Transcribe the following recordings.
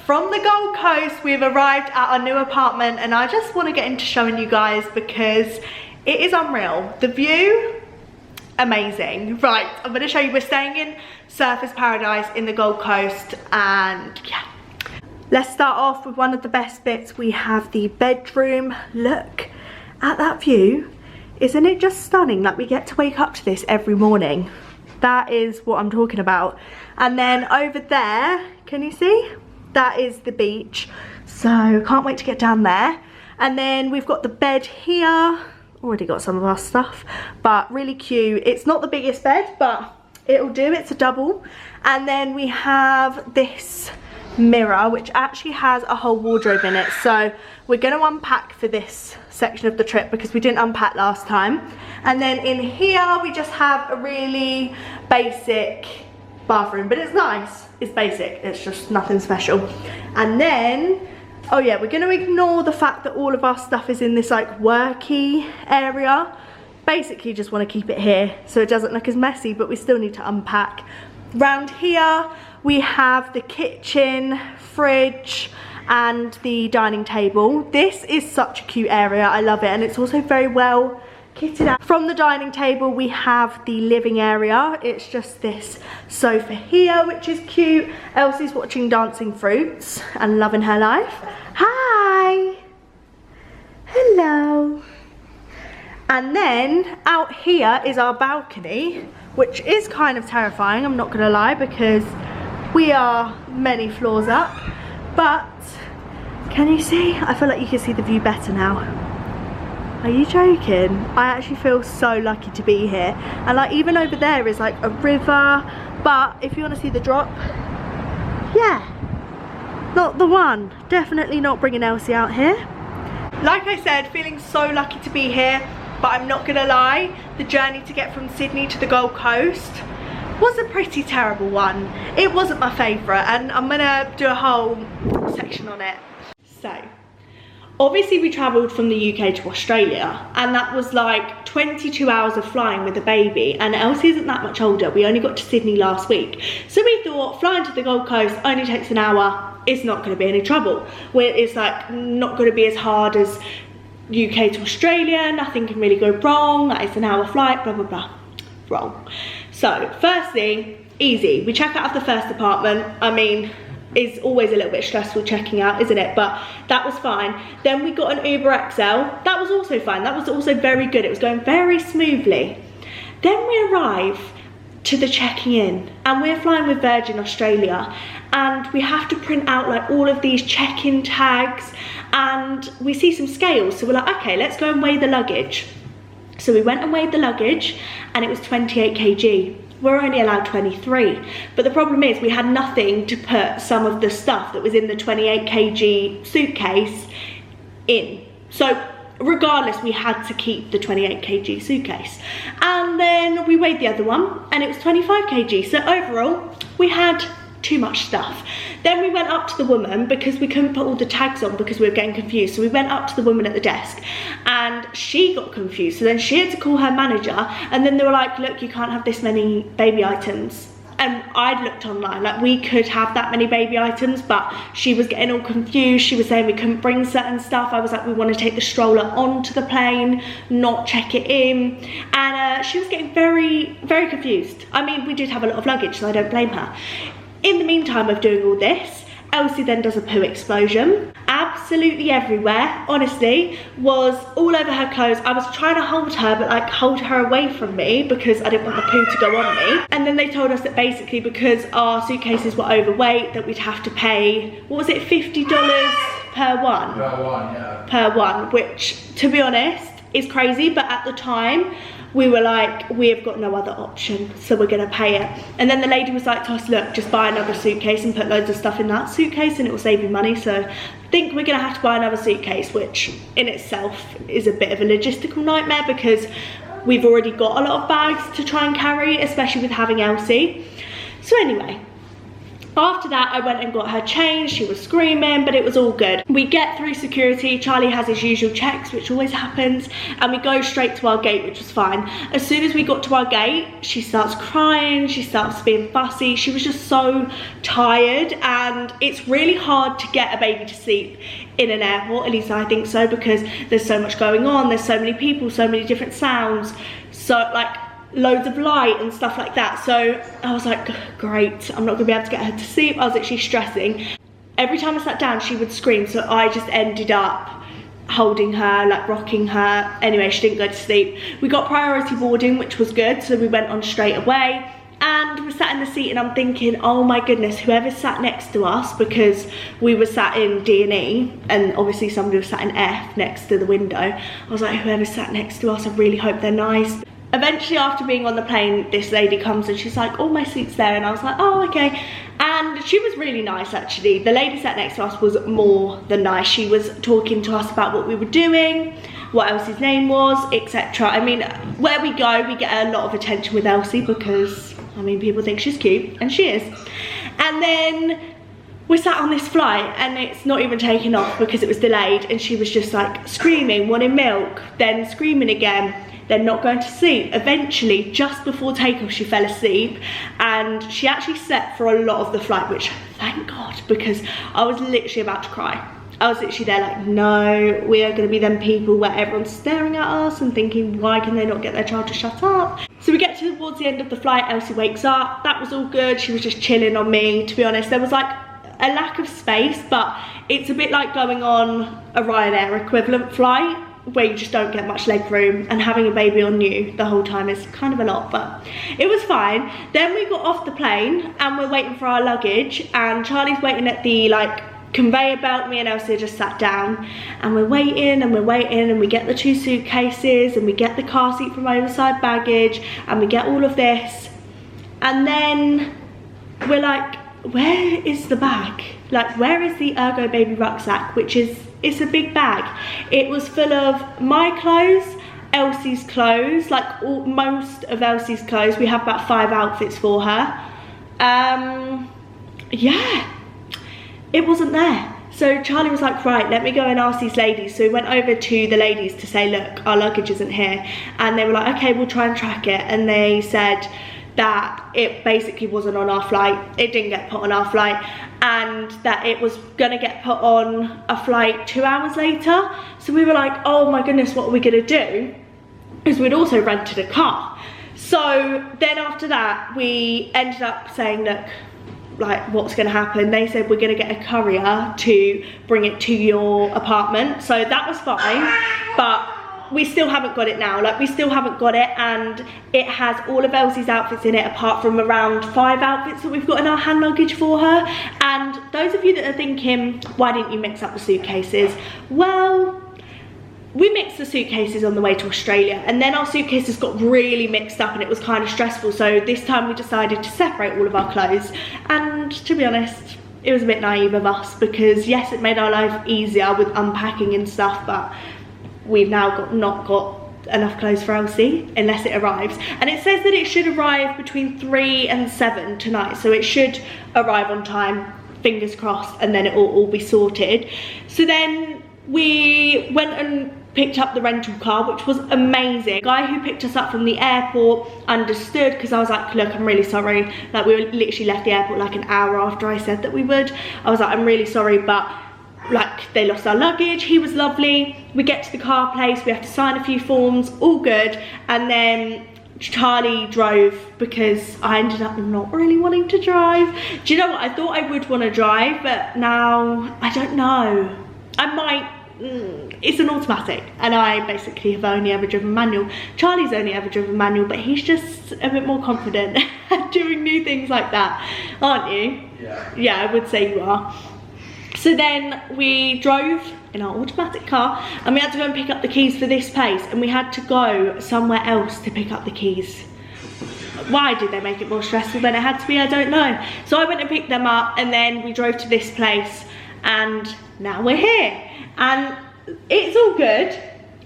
from the Gold Coast, we've arrived at our new apartment, and I just want to get into showing you guys because it is unreal. The view, amazing. Right, I'm going to show you. We're staying in Surfers Paradise in the Gold Coast, and yeah. Let's start off with one of the best bits. We have the bedroom. Look at that view. Isn't it just stunning? Like, we get to wake up to this every morning. That is what I'm talking about. And then over there, can you see? That is the beach. So can't wait to get down there. And then we've got the bed here. Already got some of our stuff, but really cute. It's not the biggest bed, but it'll do. It's a double. And then we have this mirror, which actually has a whole wardrobe in it. So we're going to unpack for this section of the trip because we didn't unpack last time. And then in here we just have a really basic bathroom, but it's nice. It's basic, it's just nothing special. And then, oh yeah, we're going to ignore the fact that all of our stuff is in this like worky area. Basically just want to keep it here so it doesn't look as messy, but we still need to unpack. Round here we have the kitchen, fridge and the dining table. This is such a cute area, I love it, and it's also very well kitted out. From the dining table we have the living area. It's just this sofa here, which is cute. Elsie's watching Dancing Fruits and loving her life. Hi! Hello! And then out here is our balcony, which is kind of terrifying, I'm not gonna lie, because we are many floors up. But can you see? I feel like you can see the view better now. Are you joking? I actually feel so lucky to be here. And like even over there is like a river, but if you want to see the drop, yeah, not the one. Definitely not bringing Elsie out here. Like I said, feeling so lucky to be here, but I'm not gonna lie, the journey to get from Sydney to the Gold Coast was a pretty terrible one. It wasn't my favourite, and I'm gonna do a whole section on it. So, obviously we travelled from the UK to Australia, and that was like 22 hours of flying with a baby, and Elsie isn't that much older. We only got to Sydney last week. So we thought flying to the Gold Coast only takes an hour, it's not gonna be any trouble. It's like not gonna be as hard as UK to Australia, nothing can really go wrong, like it's an hour flight, blah, blah, blah. Wrong. So, firstly, easy. We check out of the first apartment. I mean, it's always a little bit stressful checking out, isn't it? But that was fine. Then we got an Uber XL. That was also fine. That was also very good. It was going very smoothly. Then we arrive to the checking in, and we're flying with Virgin Australia, and we have to print out like all of these check-in tags, and we see some scales. So we're like, okay, let's go and weigh the luggage. So we went and weighed the luggage, and it was 28 kg. We're only allowed 23. But the problem is we had nothing to put some of the stuff that was in the 28 kg suitcase in. So regardless, we had to keep the 28 kg suitcase. And then we weighed the other one, and it was 25 kg. So overall, we had too much stuff. Then we went up to the woman because we couldn't put all the tags on because we were getting confused. So we went up to the woman at the desk, and she got confused. So then she had to call her manager, and then they were like, look, you can't have this many baby items. And I'd looked online, like we could have that many baby items, but she was getting all confused. She was saying we couldn't bring certain stuff. I was like, we want to take the stroller onto the plane, not check it in. And she was getting very, very confused. I mean, we did have a lot of luggage, so I don't blame her. In the meantime of doing all this, Elsie then does a poo explosion. Absolutely everywhere, honestly, was all over her clothes. I was trying to hold her, but like hold her away from me because I didn't want the poo to go on me. And then they told us that basically because our suitcases were overweight, that we'd have to pay, what was it, $50 per one? Per one, yeah. Per one, which to be honest is crazy, but at the time, we were like, we have got no other option, so we're gonna pay it. And then the lady was like to us, look, just buy another suitcase and put loads of stuff in that suitcase and it will save you money. So I think we're gonna have to buy another suitcase, which in itself is a bit of a logistical nightmare because we've already got a lot of bags to try and carry, especially with having Elsie. So anyway, After that, I went and got her changed. She was screaming, but it was all good. We get through security. Charlie has his usual checks, which always happens, and we go straight to our gate, which was fine. As soon as we got to our gate, she starts crying, she starts being fussy. She was just so tired, and it's really hard to get a baby to sleep in an airport, at least I think so, because there's so much going on, there's so many people, so many different sounds, so like loads of light and stuff like that. So I was like, great, I'm not gonna be able to get her to sleep. I was literally stressing. Every time I sat down, she would scream, so I just ended up holding her, like rocking her. Anyway, she didn't go to sleep. We got priority boarding, which was good, so we went on straight away. And we sat in the seat, and I'm thinking, oh my goodness, whoever sat next to us, because we were sat in D&E, and obviously somebody was sat in F next to the window. I was like, whoever sat next to us, I really hope they're nice. Eventually, after being on the plane, this lady comes and she's like, oh, my seat's there. And I was like, oh, okay. And she was really nice, actually. The lady sat next to us was more than nice. She was talking to us about what we were doing, what Elsie's name was, etc. I mean, where we go, we get a lot of attention with Elsie because, I mean, people think she's cute, and she is. And then we sat on this flight, and it's not even taking off because it was delayed, and she was just like screaming, wanting milk, then screaming again, then not going to sleep. Eventually, just before takeoff, she fell asleep, and she actually slept for a lot of the flight, which thank God, because I was literally about to cry. I was literally there like, no, we are going to be them people where everyone's staring at us and thinking, why can they not get their child to shut up? So we get towards the end of the flight, Elsie wakes up. That was all good. She was just chilling on me, to be honest. There was like a lack of space, but it's a bit like going on a Ryanair equivalent flight where you just don't get much leg room, and having a baby on you the whole time is kind of a lot, but it was fine. Then we got off the plane and we're waiting for our luggage, and Charlie's waiting at the like conveyor belt. Me and Elsie just sat down, and we're waiting and we're waiting, and we get the 2 suitcases, and we get the car seat from oversized baggage, and we get all of this, and then we're like, where is the bag? Like, where is the Ergo baby rucksack, which is, it's a big bag. It was full of my clothes, Elsie's clothes, like most of Elsie's clothes. We have about 5 outfits for her. Yeah, it wasn't there. So Charlie was like, right, let me go and ask these ladies. So we went over to the ladies to say, look, our luggage isn't here. And they were like, okay, we'll try and track it. And they said that it basically wasn't on our flight. It didn't get put on our flight, and that it was gonna get put on a flight 2 hours later. So we were like, oh my goodness, what are we gonna do? Because we'd also rented a car. So then after that, we ended up saying, look, like, what's gonna happen? They said, we're gonna get a courier to bring it to your apartment. So that was fine, but we still haven't got it now. Like, we still haven't got it, and it has all of Elsie's outfits in it, apart from around 5 outfits that we've got in our hand luggage for her. And those of you that are thinking, why didn't you mix up the suitcases? Well, we mixed the suitcases on the way to Australia, and then our suitcases got really mixed up, and it was kind of stressful. So this time we decided to separate all of our clothes, and to be honest, it was a bit naive of us, because yes, it made our life easier with unpacking and stuff, but we've now not got enough clothes for Elsie unless it arrives. And it says that it should arrive between 3 and 7 tonight, so it should arrive on time, fingers crossed, and then it will all be sorted. So then we went and picked up the rental car, which was amazing. The guy who picked us up from the airport understood, because I was like, look, I'm really sorry. Like, we literally left the airport like an hour after I said that we would. I was like, I'm really sorry, but like, they lost our luggage. He was lovely. We get to the car place, we have to sign a few forms, all good. And then Charlie drove, because I ended up not really wanting to drive. Do you know what? I thought I would want to drive, but now I don't know. I might. It's an automatic, and I basically have only ever driven manual. Charlie's only ever driven manual, but he's just a bit more confident at doing new things like that, aren't you? Yeah, I would say you are. So then we drove in our automatic car, and we had to go and pick up the keys for this place, and we had to go somewhere else to pick up the keys. Why did they make it more stressful than it had to be? I don't know. So I went and picked them up, and then we drove to this place, and now we're here. And it's all good,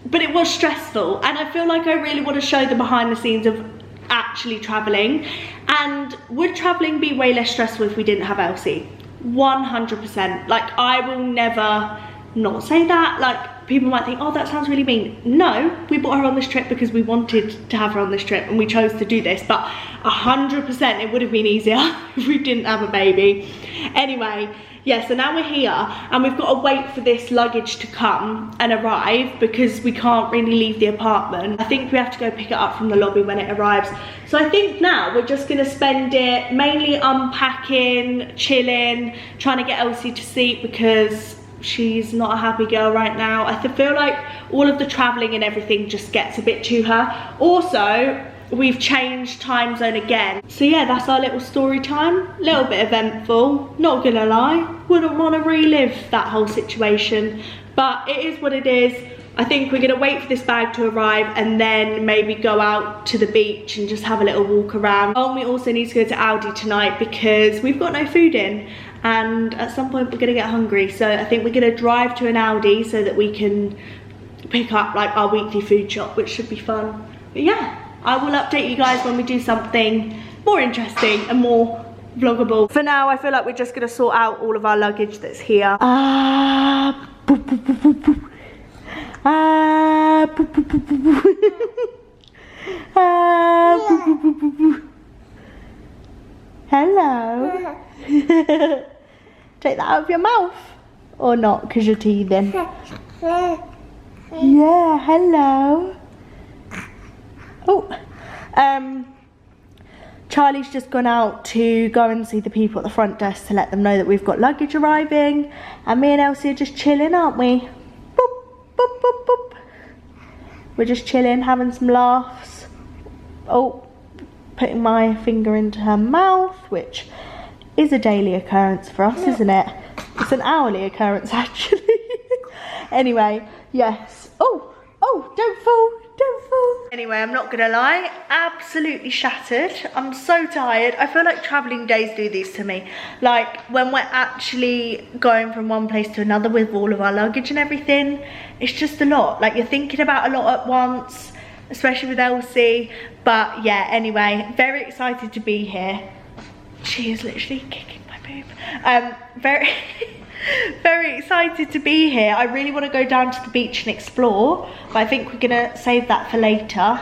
but it was stressful, and I feel like I really want to show the behind the scenes of actually travelling. And would travelling be way less stressful if we didn't have Elsie? 100%. Like, I will never not say that. Like, people might think, oh, that sounds really mean. No, we brought her on this trip because we wanted to have her on this trip and we chose to do this, but 100% it would have been easier if we didn't have a baby. Anyway, yeah, so now we're here and we've got to wait for this luggage to come and arrive because we can't really leave the apartment. I think we have to go pick it up from the lobby when it arrives. So I think now we're just gonna spend it mainly unpacking, chilling, trying to get Elsie to sleep because she's not a happy girl right now. I feel like all of the traveling and everything just gets a bit to her. Also, we've changed time zone again. So yeah, that's our little story time. A little bit eventful, not gonna lie. Wouldn't want to relive that whole situation, but it is what it is. I think we're gonna wait for this bag to arrive and then maybe go out to the beach and just have a little walk around. And we also need to go to Aldi tonight because we've got no food in, and at some point we're gonna get hungry. So I think we're gonna drive to an Aldi so that we can pick up like our weekly food shop, which should be fun. But yeah, I will update you guys when we do something more interesting and more vloggable. For now, I feel like we're just gonna sort out all of our luggage that's here. Hello. Take that out of your mouth or not because you're teething. Yeah, hello. Oh, Charlie's just gone out to go and see the people at the front desk to let them know that we've got luggage arriving, and me and Elsie are just chilling, aren't we? Boop, boop, boop, boop. We're just chilling, having some laughs. Oh, putting my finger into her mouth, which is a daily occurrence for us, isn't it? It's an hourly occurrence, actually. Anyway, yes. Oh, don't fall. Don't fall. Anyway, I'm not gonna lie, absolutely shattered. I'm so tired. I feel like traveling days do these to me. Like when we're actually going from one place to another with all of our luggage and everything, it's just a lot. Like you're thinking about a lot at once, especially with Elsie. But yeah, anyway, very excited to be here. She is literally kicking my boob. Very excited to be here. I really want to go down to the beach and explore, but I think we're gonna save that for later,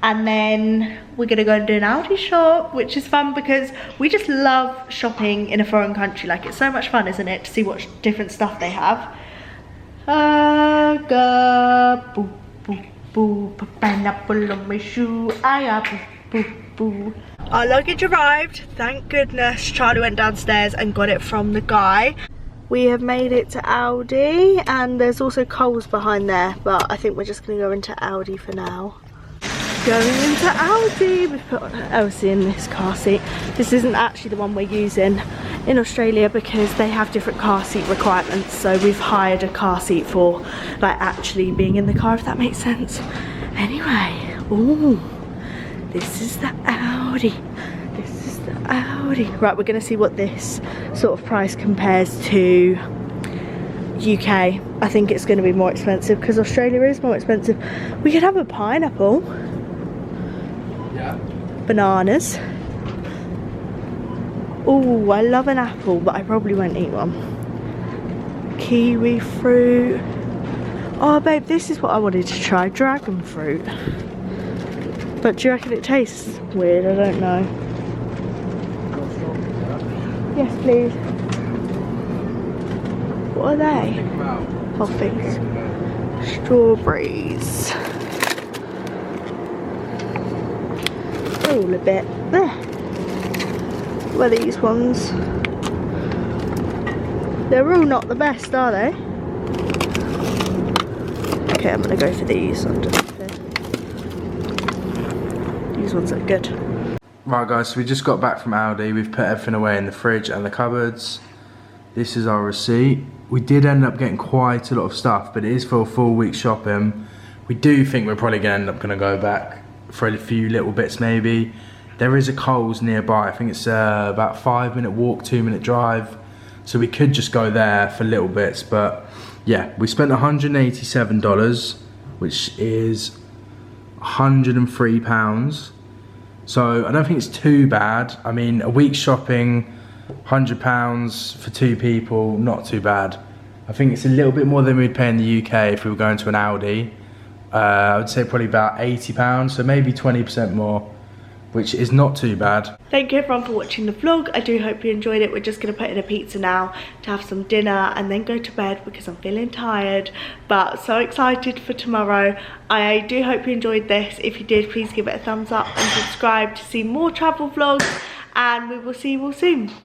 and then we're gonna go and do an Aldi shop, which is fun because we just love shopping in a foreign country. Like, it's so much fun, isn't it, to see what different stuff they have. Pineapple on my shoe. Our luggage arrived, thank goodness. Charlie went downstairs and got it from the guy. We have made it to Aldi, and there's also Coles behind there, but I think we're just going to go into Aldi for now. Going into Aldi, we've put Elsie in this car seat. This isn't actually the one we're using in Australia because they have different car seat requirements, so we've hired a car seat for like actually being in the car, if that makes sense. Anyway, ooh, this is the Aldi. Aldi. Right, we're going to see what this sort of price compares to UK. I think it's going to be more expensive because Australia is more expensive. We could have a pineapple. Yeah. Bananas. Oh, I love an apple, but I probably won't eat one. Kiwi fruit. Oh, babe, this is what I wanted to try. Dragon fruit. But do you reckon it tastes weird? I don't know. Yes, please. What are they? Toffees. Strawberries. All a bit. There. What are these ones? They're all not the best, are they? Okay, I'm gonna go for these. These ones look good. Right guys, so we just got back from Aldi. We've put everything away in the fridge and the cupboards. This is our receipt. We did end up getting quite a lot of stuff, but it is for a full week shopping. We do think we're probably gonna end up go back for a few little bits maybe. There is a Coles nearby. I think it's about 5-minute walk, 2-minute drive. So we could just go there for little bits, but yeah, we spent $187, which is £103. So I don't think it's too bad. I mean, a week's shopping, £100 for 2 people, not too bad. I think it's a little bit more than we'd pay in the UK if we were going to an Aldi. I would say probably about £80, so maybe 20% more, which is not too bad. Thank you everyone for watching the vlog. I do hope you enjoyed it. We're just going to put in a pizza now to have some dinner and then go to bed because I'm feeling tired, but so excited for tomorrow. I do hope you enjoyed this. If you did, please give it a thumbs up and subscribe to see more travel vlogs, and we will see you all soon.